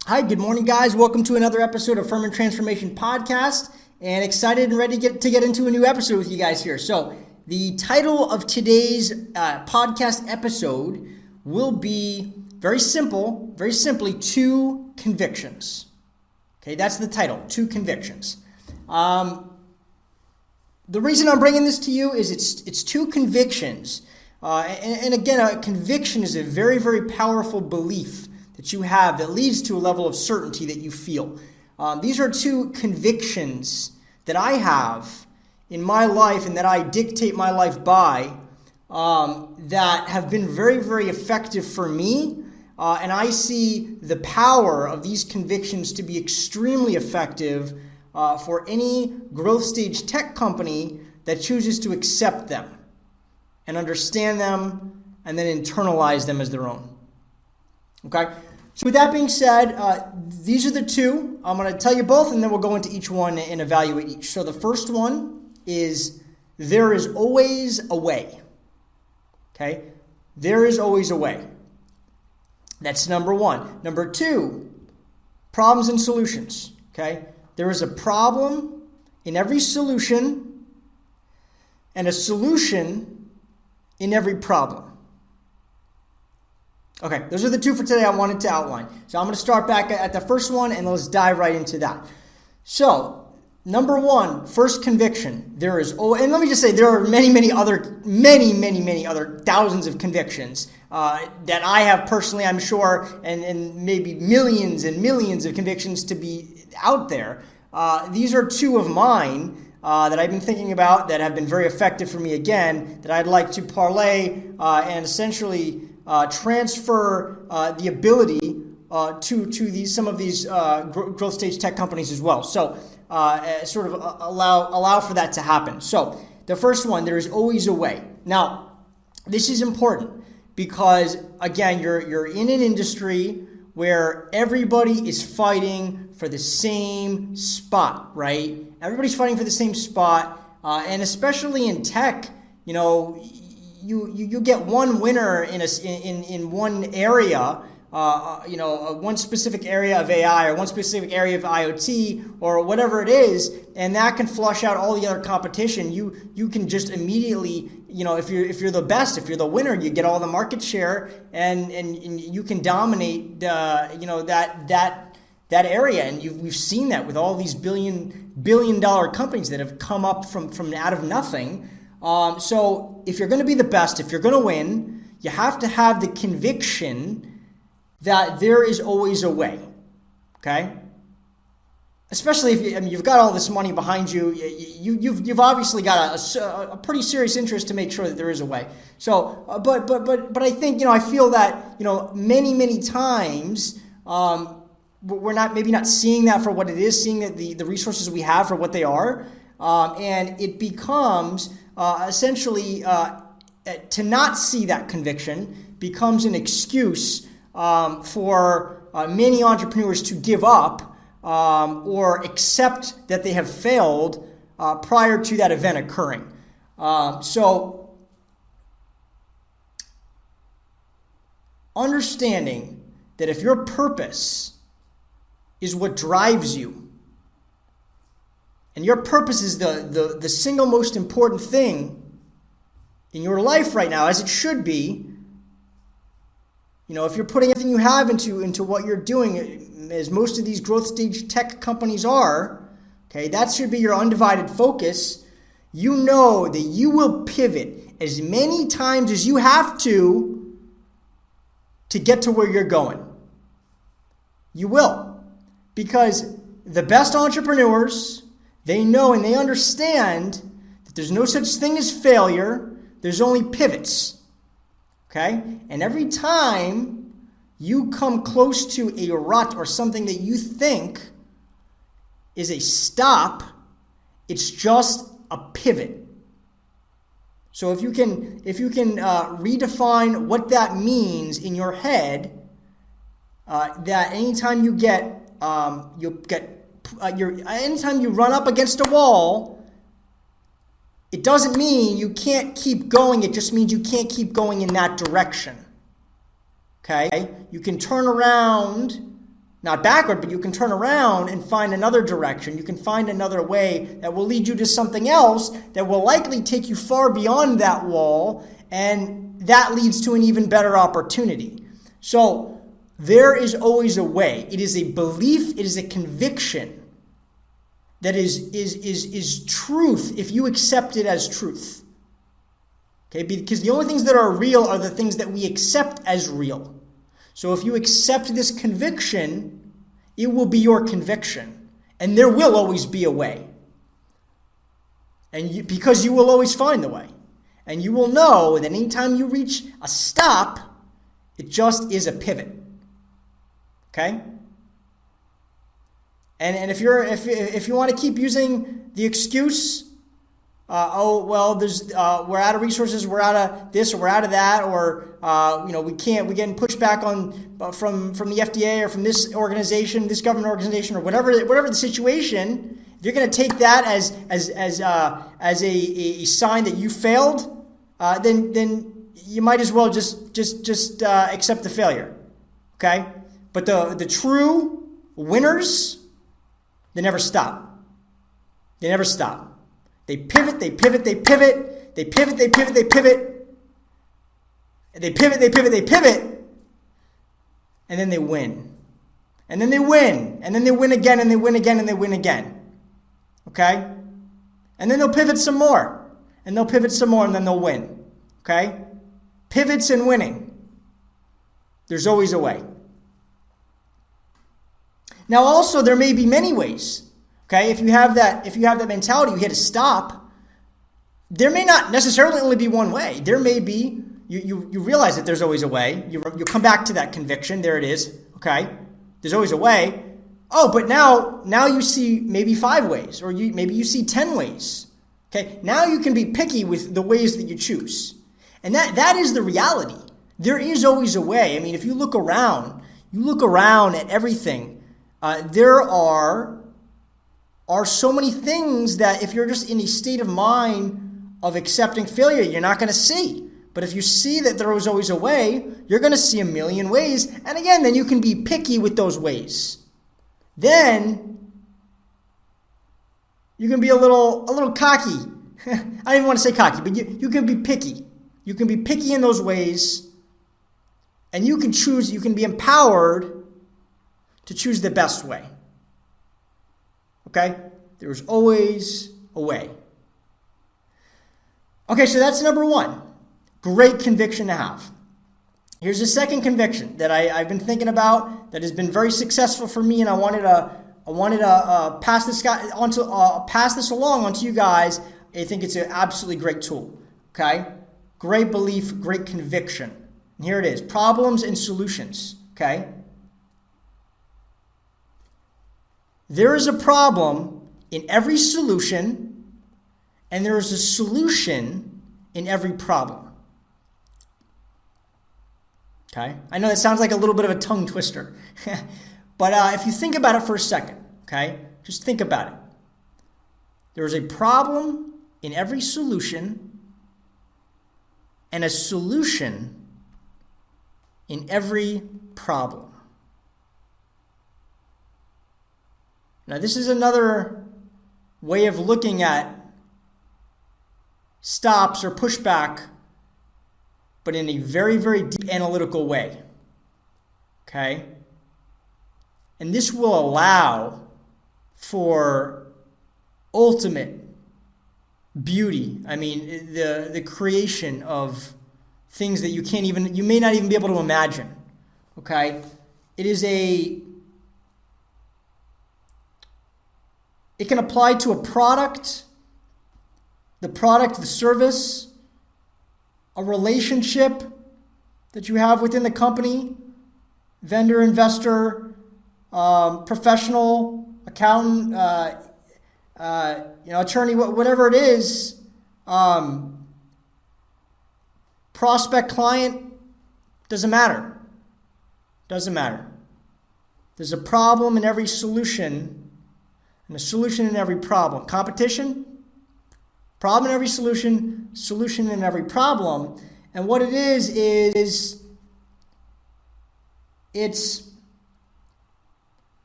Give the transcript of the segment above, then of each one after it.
Hi, good morning, guys. Welcome to another episode of Furman Transformation Podcast, and excited and ready to get into a new episode with you guys here. So the title of today's podcast episode will be very simply, two convictions. Okay, that's the title, two convictions. The reason I'm bringing this to you is it's two convictions. And again, a conviction is a very, very powerful belief that you have that leads to a level of certainty that you feel. These are two convictions that I have in my life and that I dictate my life by that have been very, very effective for me. And I see the power of these convictions to be extremely effective for any growth stage tech company that chooses to accept them and understand them and then internalize them as their own. Okay? So with that being said, these are the two. I'm going to tell you both, and then we'll go into each one and evaluate each. So the first one is there is always a way. Okay? There is always a way. That's number one. Number two, problems and solutions. Okay? There is a problem in every solution and a solution in every problem. Okay, those are the two for today I wanted to outline. So I'm going to start back at the first one and let's dive right into that. So, number one, first conviction. And let me just say there are many other thousands of convictions that I have personally, I'm sure, and maybe millions and millions of convictions to be out there. These are two of mine that I've been thinking about that have been very effective for me again, that I'd like to parlay and essentially transfer the ability to some of these growth stage tech companies as well. So sort of allow for that to happen. So the first one, there is always a way. Now, this is important because, again, you're in an industry where everybody is fighting for the same spot, right? Everybody's fighting for the same spot, and especially in tech, you get one winner in one area, one specific area of AI or one specific area of IoT or whatever it is, and that can flush out all the other competition. You can just immediately, if you're the best, if you're the winner, you get all the market share and you can dominate that area. And we've seen that with all these billion dollar companies that have come up from out of nothing. So if you're going to be the best, if you're going to win, you have to have the conviction that there is always a way, okay? Especially if you've got all this money behind you, you've obviously got a pretty serious interest to make sure that there is a way. So, but I think I feel that many times we're not seeing that for what it is, seeing that the resources we have for what they are, and it becomes essentially to not see that conviction becomes an excuse for many entrepreneurs to give up or accept that they have failed prior to that event occurring. So understanding that if your purpose is what drives you, and your purpose is the single most important thing in your life right now, as it should be. If you're putting everything you have into what you're doing, as most of these growth stage tech companies are, okay, that should be your undivided focus. You know that you will pivot as many times as you have to get to where you're going. You will. Because the best entrepreneurs, they know and they understand that there's no such thing as failure. There's only pivots. Okay? And every time you come close to a rut or something that you think is a stop, it's just a pivot. So if you can redefine what that means in your head, that anytime you anytime you run up against a wall, it doesn't mean you can't keep going. It just means you can't keep going in that direction. Okay? You can turn around not backward, but you can turn around and find another direction. You can find another way that will lead you to something else that will likely take you far beyond that wall, and that leads to an even better opportunity. So there is always a way. It is a belief, it is a conviction that is truth if you accept it as truth. Okay, because the only things that are real are the things that we accept as real. So if you accept this conviction, it will be your conviction. And there will always be a way. And because you will always find the way. And you will know that anytime you reach a stop, it just is a pivot. Okay? And if you want to keep using the excuse, we're out of resources, we're out of this, or we're out of that, or we're getting pushback from the FDA or from this organization, this government organization, or whatever the situation. If you're going to take that as a sign that you failed, then you might as well just accept the failure. Okay, but the true winners, they never stop. They never stop. They pivot, they pivot, they pivot, they pivot, they pivot, they pivot, they pivot, they pivot, they pivot, and then they win. And then they win. And then they win again, and they win again, and they win again. Okay? And then they'll pivot some more. And they'll pivot some more, and then they'll win. Okay? Pivots and winning. There's always a way. Now also, there may be many ways. Okay, if you have that mentality, you hit a stop, there may not necessarily only be one way. There may be, you realize that there's always a way. You come back to that conviction. There it is. Okay, there's always a way. Oh, but now you see maybe 5 ways, or maybe you see 10 ways. Okay, now you can be picky with the ways that you choose. And that is the reality. There is always a way. I mean, if you look around at everything, there are so many things that if you're just in a state of mind of accepting failure, you're not going to see. But if you see that there is always a way, you're going to see a million ways. And again, then you can be picky with those ways. Then you can be a little cocky. I don't even want to say cocky, but you can be picky. You can be picky in those ways. And you can choose, you can be empowered to choose the best way. Okay? There's always a way. Okay, so that's number 1. Great conviction to have. Here's the second conviction that I've been thinking about that has been very successful for me, and I wanted to pass this along onto you guys. I think it's an absolutely great tool. Okay? Great belief, great conviction. And here it is. Problems and solutions. Okay? There is a problem in every solution, and there is a solution in every problem. Okay? I know that sounds like a little bit of a tongue twister, but if you think about it for a second, okay? Just think about it. There is a problem in every solution, and a solution in every problem. Now, this is another way of looking at stops or pushback, but in a very, very deep analytical way. Okay? And this will allow for ultimate beauty. I mean, the creation of things that you may not even be able to imagine. Okay? It can apply to a product, the service, a relationship that you have within the company, vendor, investor, professional, accountant, attorney, whatever it is, prospect, client, doesn't matter. Doesn't matter. There's a problem in every solution and a solution in every problem. Competition, problem in every solution, solution in every problem. And what it is it's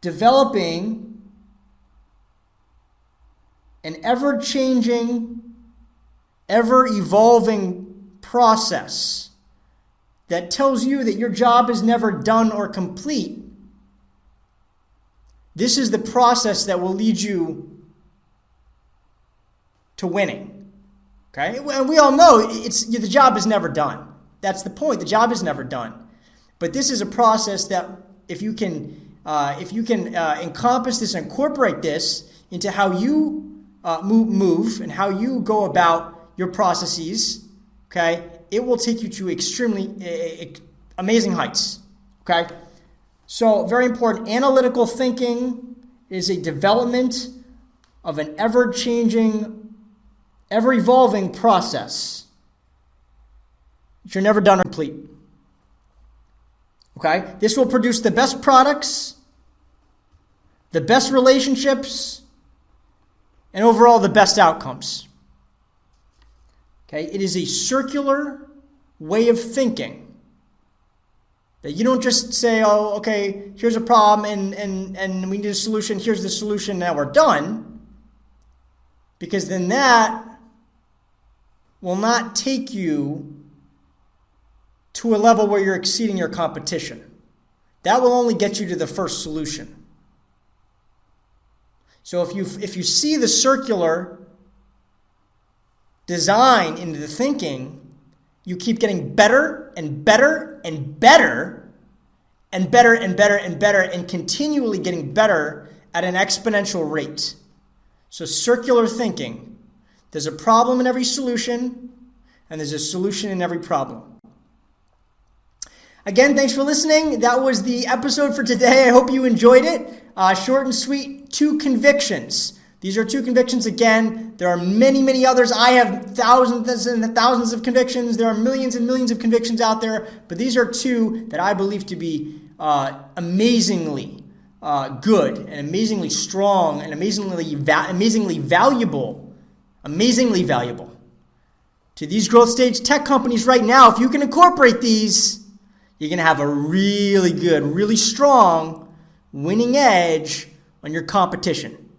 developing an ever-changing, ever-evolving process that tells you that your job is never done or complete, this is the process that will lead you to winning. Okay? And we all know the job is never done. That's the point. The job is never done. But this is a process that if you can encompass this, incorporate this into how you move and how you go about your processes, okay, it will take you to extremely amazing heights. Okay? So very important. Analytical thinking is a development of an ever-changing, ever-evolving process. You're never done or complete. Okay? This will produce the best products, the best relationships, and overall the best outcomes. Okay? It is a circular way of thinking. That you don't just say, oh, okay, here's a problem and we need a solution, here's the solution, now we're done. Because then that will not take you to a level where you're exceeding your competition. That will only get you to the first solution. So if you see the circular design into the thinking, you keep getting better and better and better and better and better and better and continually getting better at an exponential rate. So circular thinking. There's a problem in every solution, and there's a solution in every problem. Again, thanks for listening. That was the episode for today. I hope you enjoyed it. Short and sweet, 2 convictions. These are 2 convictions. Again, there are many, many others. I have thousands and thousands of convictions. There are millions and millions of convictions out there. But these are 2 that I believe to be amazingly good and amazingly strong and amazingly valuable. Amazingly valuable to these growth stage tech companies right now. If you can incorporate these, you're going to have a really good, really strong winning edge on your competition.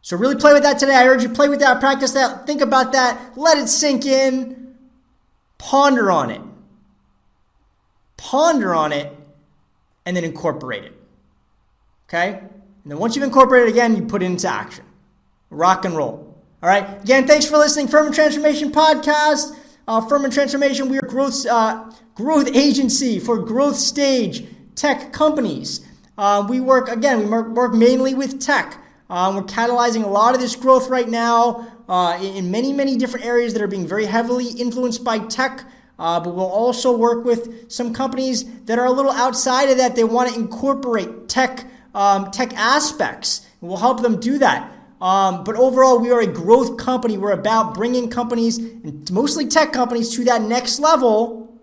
So really play with that today. I urge you, play with that, practice that, think about that, let it sink in, ponder on it. Ponder on it, and then incorporate it. Okay? And then once you've incorporated it again, you put it into action. Rock and roll. All right? Again, thanks for listening. Furman Transformation Podcast. Furman Transformation, we are growth agency for growth stage tech companies. We work mainly with tech. We're catalyzing a lot of this growth right now in many, many different areas that are being very heavily influenced by tech. But we'll also work with some companies that are a little outside of that. They want to incorporate tech aspects. We'll help them do that. But overall, we are a growth company. We're about bringing companies, and mostly tech companies, to the next level,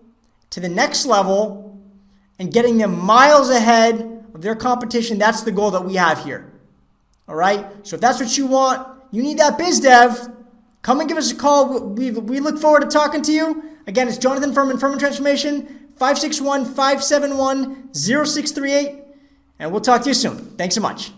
and getting them miles ahead of their competition. That's the goal that we have here. All right? So if that's what you want, you need that biz dev, come and give us a call. We look forward to talking to you. Again, it's Jonathan Furman, Furman Transformation, 561-571-0638. And we'll talk to you soon. Thanks so much.